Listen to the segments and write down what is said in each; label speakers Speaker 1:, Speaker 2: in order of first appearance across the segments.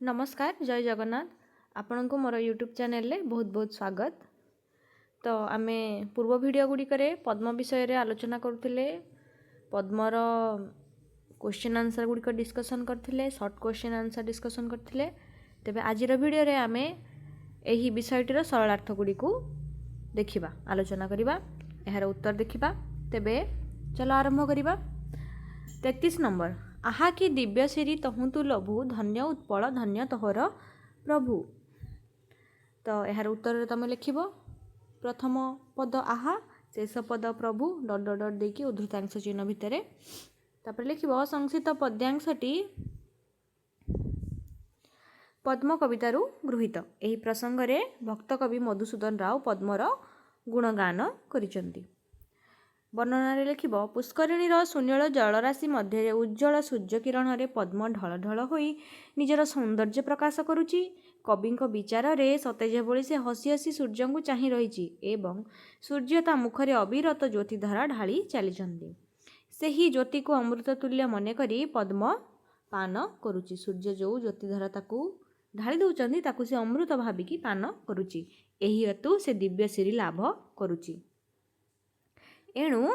Speaker 1: नमस्कार जय जगन्नाथ आपण को मोर यूट्यूब चैनल रे बहुत बहुत स्वागत। तो आमे पूर्व वीडियो गुड़िक पद्म विषय रे आलोचना करुले पद्मर क्वेश्चन आंसर गुड़िक डिस्कसन करथिले शॉर्ट क्वेश्चन आंसर डिस्कसन करथिले। तेबे आजिर वीडियो रे आमे एही विषयटीर सरलार्थ गुड़िकु देखिबा आलोचना करिबा एहार उत्तर देखिबा। तेबे चलो आरंभ करिबा। 33 नंबर आहा कि दिव्य श्री तहुतु लभु धन्य उत्पल धन्य तोहर प्रभु। तो यार उत्तर तुम लिख प्रथम पद आहा शेष पद प्रभु डट डट डट देकी उद्धृतांश चिन्ह भितर तापर लिख संक्षिप्त पद्यांशटी पद्म कवितारू गृहीत। यही प्रसंग रे भक्त कवि मधुसूदन राव पद्मर गुणगान करिसेंती। वर्णना लिख पुष्करिणीर सुनील जलराशि मध्य उज्जवल सूर्यकिरण रे पद्म ढल ढल होई निजर सौंदर्य प्रकाश करुची। कवि विचार रे सते जेभଳି से हसी हसी सूर्य को चाहि रही एवं सूर्य ता मुखरे अविरत ज्योतिधारा ढाली चलीचंती। सेही ज्योति को अमृत तुल्य मन करी पद्म पान करुची। सूर्य जो ज्योतिधारा ताकू ढाली दउचंती ताकू से अमृत भाविकी पान करुची। एही हेतु से दिव्य श्री लाभ करुची। एणु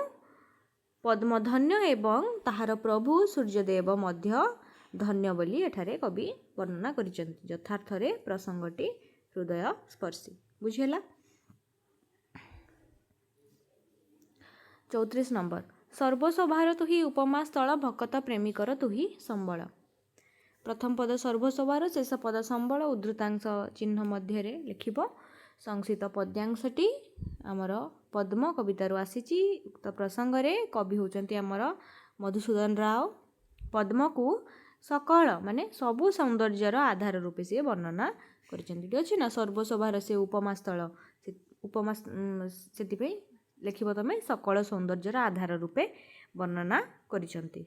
Speaker 1: पद्म धन्य एवं ताहार प्रभु सूर्यदेव मध्य धन्य बोली एठारे कवि वर्णना करिसेंती। यथार्थ रे प्रसंगटी हृदय स्पर्शी बुझेला। 34 नंबर सर्वसभार तुही उपमा स्थल भकत प्रेमिकर तुही संबल। प्रथम पद सर्वसभार शेष पद संबल उद्धृतांश चिन्ह मध्य लिखिब। संक्षिप्त पद्यांशटी आमर पद्म कवितारू आसीची। उक्त प्रसंग रे कवि होचंती आमर मधुसूदन राव पद्म को सकल माने सबु सौंदर्यर आधार रूपे से वर्णना करिसेंती। ठीक अछि ना सर्वसभार से उपमा स्थल उपमा सेति लिखिब तमे सकल सौंदर्यर आधार रूपे वर्णना करिसेंती।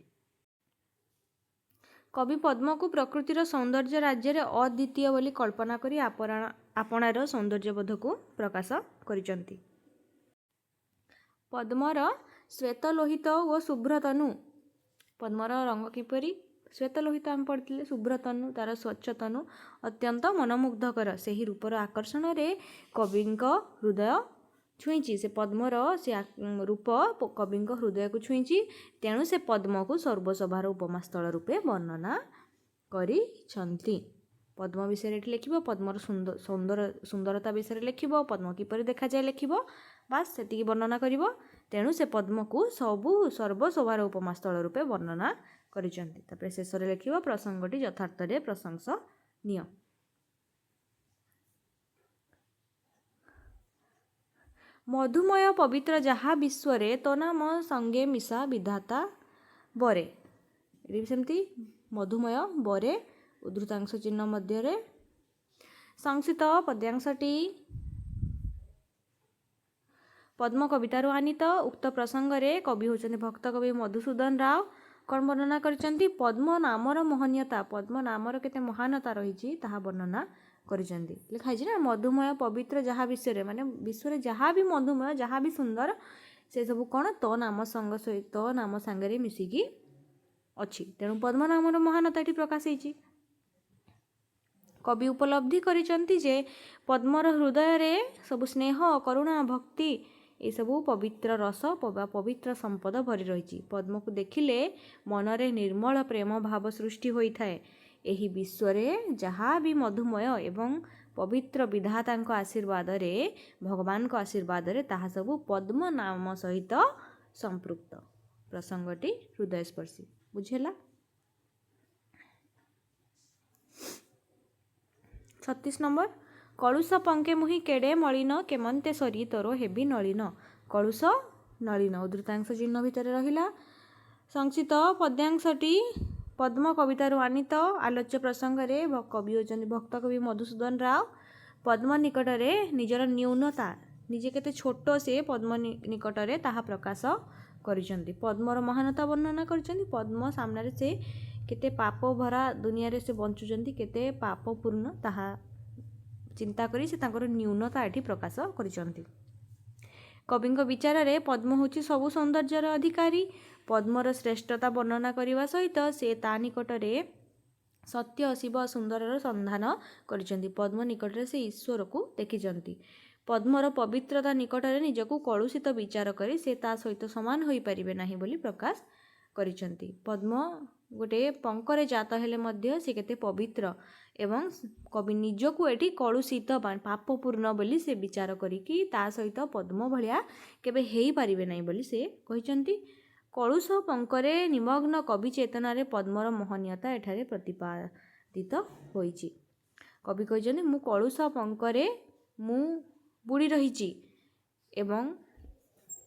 Speaker 1: कवि पद्म को प्रकृतिर सौंदर्य राज्य रे अद्वितीय बोली कल्पना करी आपणार सौंदर्यबोध को प्रकाश करिसेंती। पद्मर श्वेत लोहित और शुभ्र तनु पद्मर रंग किपरि श्वेत लोहित आम पढ़ते शुभ्र तनु तार स्वच्छ तनु अत्यंत मनमुग्धकर से ही रूपर आकर्षण रे कवि हृदय छुईची। से पद्मर से रूप कवि हृदय को छुईची। तेणु से पद्म को सर्वसभार उपमा स्थल रूपे वर्णना करिसेंती। पद्म विषय लिख पद्मर सुंदरता विषय लिख पद्म किपरि देखा जाए लिख बास से वर्णना कर। तेणु से पद्म को सर्वसभार उपमा स्थल रूपे वर्णना करिसेंती। तापर शेष रे लिख प्रसंगटी यथार्थ रे प्रशंसनीय। मधुमय पवित्र जहा विश्वरे तो नाम संगे मिशा विधाता बरे। ये सेमती मधुमय बरे उद्धृतांश चिन्ह मध्य संक्षिप्त पद्यांशटी पद्म कवितारू आनीत। उक्त प्रसंग रे कवि होचंती भक्त कवि मधुसूदन राव कौन वर्णना करिसेंती पद्म नामर महनीयता पद्म नामर केते महानता रही ताहा वर्णना करिसेंती। लिखाई ना मधुमय पवित्र जहा विषय माने विश्व जहाँ भी मधुमय जहाँ भी सुंदर से सब कौन तो नाम संग सहित तो नाम सांगे मिसिकी अच्छी। तेणु पद्म नामर महानता ये प्रकाश होती। कवि उपलब्धि करिसेंती जे पद्मर हृदय रे सब स्नेह करुणा भक्ति ये सबू पवित्र रस पवित्र संपद भरी रही। पद्म को देखिले मनरे निर्मल प्रेम भाव सृष्टि होता है। यही विश्व जहाँ भी मधुमय एवं पवित्र विधाता आशीर्वाद रे भगवान को आशीर्वाद रे ताहा सबू पद्म नाम सहित संपृक्त। प्रसंगटी हृदयस्पर्शी बुझेला। 36 नंबर कलुष पंके मुहि केड़े मलिन केमंते सरी तोर हेबी नलिन। कलुष नलिन उद्धृतांश चिन्ह भितर रहिला। संक्षिप्त पद्यांशटी पद्म कवितारू आनीत। आलोच्य प्रसंग रे कवि होचंती भक्त कवि मधुसूदन राव पद्म निकट रे निजर न्यूनता निजे केते छोट से पद्म निकट रे ताहा प्रकाश करिसेंती। पद्मर महानता वर्णना करिसेंती। पद्म सामने से केते पाप भरा दुनिया रे से बंचुचंती केते पापपूर्ण ताहा चिंता करी से तांकर न्यूनता एठी प्रकाश करिसेंती। कवि विचार रे पद्म होची सबु सौंदर्यर अधिकारी। पद्मर श्रेष्ठता वर्णना करने सहित से ता निकटरे ସତ୍ୟ ଶିବ ସୁନ୍ଦରର ସନ୍ଧାନ କରିଛନ୍ତି। ପଦ୍ମ ନିକଟରେ ସେ ଈଶ୍ୱରକୁ ଦେଖିଛନ୍ତି। ପଦ୍ମର ପବିତ୍ରତା ନିକଟରେ ନିଜକୁ କଳୁଷିତ ବିଚାର କରି ସେ ତା ସହିତ ସମାନ ହୋଇପାରିବେ ନାହିଁ ବୋଲି ପ୍ରକାଶ କରିଛନ୍ତି। ପଦ୍ମ ଗୋଟିଏ ପଙ୍କରେ ଜାତ ହେଲେ ମଧ୍ୟ ସେ କେତେ ପବିତ୍ର ଏବଂ କବି ନିଜକୁ ଏଠି କଳୁଷିତ ପାପପୂର୍ଣ୍ଣ ବୋଲି ସେ ବିଚାର କରିକି ତା ସହିତ ପଦ୍ମ ଭଳିଆ କେବେ ହେଇପାରିବେ ନାହିଁ ବୋଲି ସେ କହିଛନ୍ତି। କଳୁଷ ପଙ୍କରେ ନିମଗ୍ନ କବି ଚେତନାରେ ପଦ୍ମର ମହନୀୟତା ଏଠାରେ ପ୍ରତିପାଦିତ ହୋଇଛି। କବି କହିଛନ୍ତି ମୁଁ କଳୁଷ ପଙ୍କରେ ମୁଁ ବୁଡ଼ି ରହିଛି ଏବଂ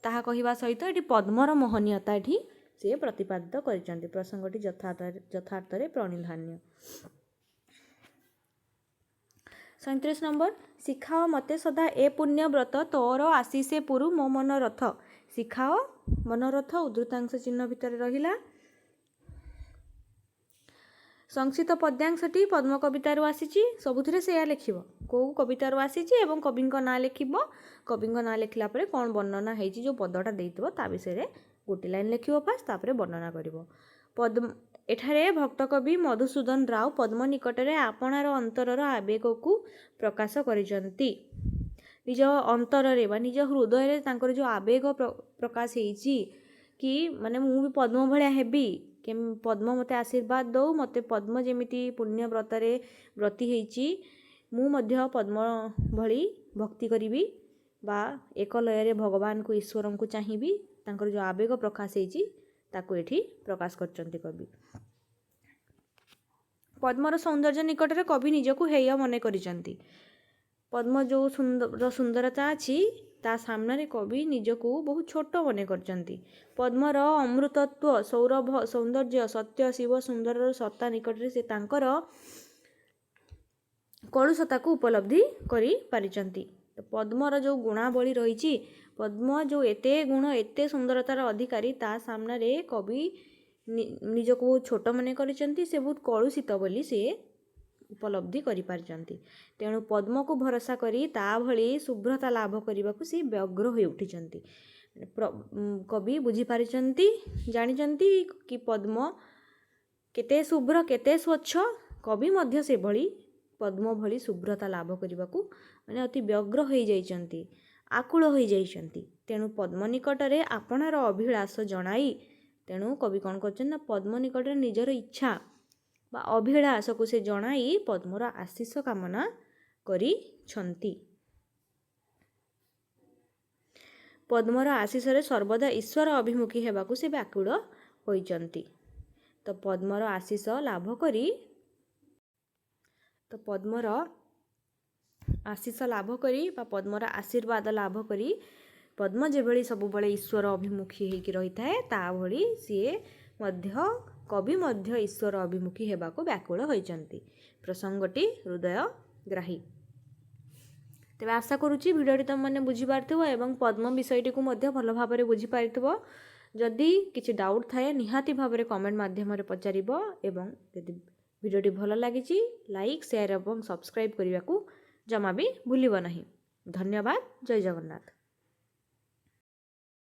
Speaker 1: ତାହା କହିବା ସହିତ ଏଠି ପଦ୍ମର ମହନୀୟତା ଏଠି ସେ ପ୍ରତିପାଦିତ କରିଛନ୍ତି। ପ୍ରସଙ୍ଗଟି ଯଥାର୍ଥରେ ପ୍ରଣିଧାନ୍ୟ। 37 ନମ୍ବର ଶିଖାଅ ମୋତେ ସଦା ଏ ପୁଣ୍ୟ ବ୍ରତ ତୋର ଆଶିଷେ ପୁରୁ ମୋ ମନୋରଥ। ଶିଖାଅ ମନୋରଥ ଉଦ୍ଧୃତାଂଶ ଚିହ୍ନ ଭିତରେ ରହିଲା। ସଂକ୍ଷିପ୍ତ ପଦ୍ୟାଂଶଟି ପଦ୍ମ କବିତାରୁ ଆସିଛି। ସବୁଥିରେ ସେୟା ଲେଖିବ କେଉଁ କବିତାରୁ ଆସିଛି ଏବଂ କବିଙ୍କ ନାଁ ଲେଖିବ। କବିଙ୍କ ନାଁ ଲେଖିଲା ପରେ କ'ଣ ବର୍ଣ୍ଣନା ହେଇଛି ଯେଉଁ ପଦଟା ଦେଇଥିବ ତା ବିଷୟରେ ଗୋଟେ ଲାଇନ୍ ଲେଖିବ ଫାଷ୍ଟ, ତାପରେ ବର୍ଣ୍ଣନା କରିବ। ଏଠାରେ ଭକ୍ତ କବି ମଧୁସୂଦନ ରାଓ ପଦ୍ମ ନିକଟରେ ଆପଣାର ଅନ୍ତରର ଆବେଗକୁ ପ୍ରକାଶ କରିଛନ୍ତି। ନିଜ ଅନ୍ତରରେ ବା ନିଜ ହୃଦୟରେ ତାଙ୍କର ଯେଉଁ ଆବେଗ ପ୍ରକାଶ ହେଇଛି କି ମାନେ ମୁଁ ବି ପଦ୍ମ ଭଳିଆ ହେବି, ପଦ୍ମ ମୋତେ ଆଶୀର୍ବାଦ ଦେଉ, ମୋତେ ପଦ୍ମ ଯେମିତି ପୁଣ୍ୟ ବ୍ରତରେ ବ୍ରତୀ ହେଇଛି ମୁଁ ମଧ୍ୟ ପଦ୍ମ ଭଳି ଭକ୍ତି କରିବି ବା ଏକ ଲୟରେ ଭଗବାନଙ୍କୁ ଈଶ୍ୱରଙ୍କୁ ଚାହିଁବି। ତାଙ୍କର ଯେଉଁ ଆବେଗ ପ୍ରକାଶ ହେଇଛି ତାକୁ ଏଠି ପ୍ରକାଶ କରିଛନ୍ତି କବି। ପଦ୍ମର ସୌନ୍ଦର୍ଯ୍ୟ ନିକଟରେ କବି ନିଜକୁ ହେୟ ମନେ କରିଛନ୍ତି। ପଦ୍ମ ଯେଉଁ ସୁନ୍ଦରତା ଅଛି ତା ସାମ୍ନାରେ କବି ନିଜକୁ ବହୁତ ଛୋଟ ମନେ କରିଛନ୍ତି। ପଦ୍ମର ଅମୃତତ୍ୱ ସୌରଭ ସୌନ୍ଦର୍ଯ୍ୟ ସତ୍ୟ ଶିବ ସୁନ୍ଦରର ସତ୍ତା ନିକଟରେ ସେ ତାଙ୍କର କଳୁଷତାକୁ ଉପଲବ୍ଧି କରିପାରିଛନ୍ତି। ପଦ୍ମର ଯେଉଁ ଗୁଣାବଳୀ ରହିଛି, ପଦ୍ମ ଯେଉଁ ଏତେ ଗୁଣ ଏତେ ସୁନ୍ଦରତାର ଅଧିକାରୀ ତା ସାମ୍ନାରେ କବି ନିଜକୁ ବହୁତ ଛୋଟ ମନେ କରିଛନ୍ତି। ସେ ବହୁତ କଳୁଷିତ ବୋଲି ସେ ଉପଲବ୍ଧି କରିପାରିଛନ୍ତି। ତେଣୁ ପଦ୍ମକୁ ଭରସା କରି ତା ଭଳି ଶୁଭ୍ରତା ଲାଭ କରିବାକୁ ସେ ବ୍ୟଗ୍ର ହୋଇ ଉଠିଛନ୍ତି। କବି ବୁଝିପାରିଛନ୍ତି, ଜାଣିଛନ୍ତି କି ପଦ୍ମ କେତେ ଶୁଭ୍ର କେତେ ସ୍ୱଚ୍ଛ। କବି ମଧ୍ୟ ସେଭଳି ପଦ୍ମ ଭଳି ଶୁଭ୍ରତା ଲାଭ କରିବାକୁ ମାନେ ଅତି ବ୍ୟଗ୍ର ହୋଇଯାଇଛନ୍ତି, ଆକୁଳ ହୋଇଯାଇଛନ୍ତି। ତେଣୁ ପଦ୍ମ ନିକଟରେ ଆପଣାର ଅଭିଳାଷ ଜଣାଇ ତେଣୁ କବି କ'ଣ କରୁଛନ୍ତି ନା ପଦ୍ମ ନିକଟରେ ନିଜର ଇଚ୍ଛା ବା ଅଭିଳାଷକୁ ସେ ଜଣାଇ ପଦ୍ମର ଆଶିଷ କାମନା କରିଛନ୍ତି। ପଦ୍ମର ଆଶିଷରେ ସର୍ବଦା ଈଶ୍ୱର ଅଭିମୁଖୀ ହେବାକୁ ସେ ବ୍ୟାକୁଳ ହୋଇଛନ୍ତି। ତ ପଦ୍ମର ଆଶିଷ ଲାଭ କରି ବା ପଦ୍ମର ଆଶୀର୍ବାଦ ଲାଭ କରି ପଦ୍ମ ଯେଭଳି ସବୁବେଳେ ଈଶ୍ୱର ଅଭିମୁଖୀ ହେଇକି ରହିଥାଏ ତା ଭଳି ସିଏ ମଧ୍ୟ କବି ମଧ୍ୟ ଈଶ୍ୱର ଅଭିମୁଖୀ ହେବାକୁ ବ୍ୟାକୁଳ ହୋଇଛନ୍ତି। ପ୍ରସଙ୍ଗଟି ହୃଦୟଗ୍ରାହୀ। ତେବେ ଆଶା କରୁଛି ଭିଡ଼ିଓଟି ତୁମମାନେ ବୁଝିପାରିଥିବ ଏବଂ ପଦ୍ମ ବିଷୟଟିକୁ ମଧ୍ୟ ଭଲ ଭାବରେ ବୁଝିପାରିଥିବ। ଯଦି କିଛି ଡାଉଟ୍ ଥାଏ ନିହାତି ଭାବରେ କମେଣ୍ଟ ମାଧ୍ୟମରେ ପଚାରିବ ଏବଂ ଯଦି ଭିଡ଼ିଓଟି ଭଲ ଲାଗିଛି ଲାଇକ୍ ସେୟାର ଏବଂ ସବସ୍କ୍ରାଇବ୍ କରିବାକୁ ଜମା ବି ଭୁଲିବ ନାହିଁ। ଧନ୍ୟବାଦ। ଜୟ ଜଗନ୍ନାଥ।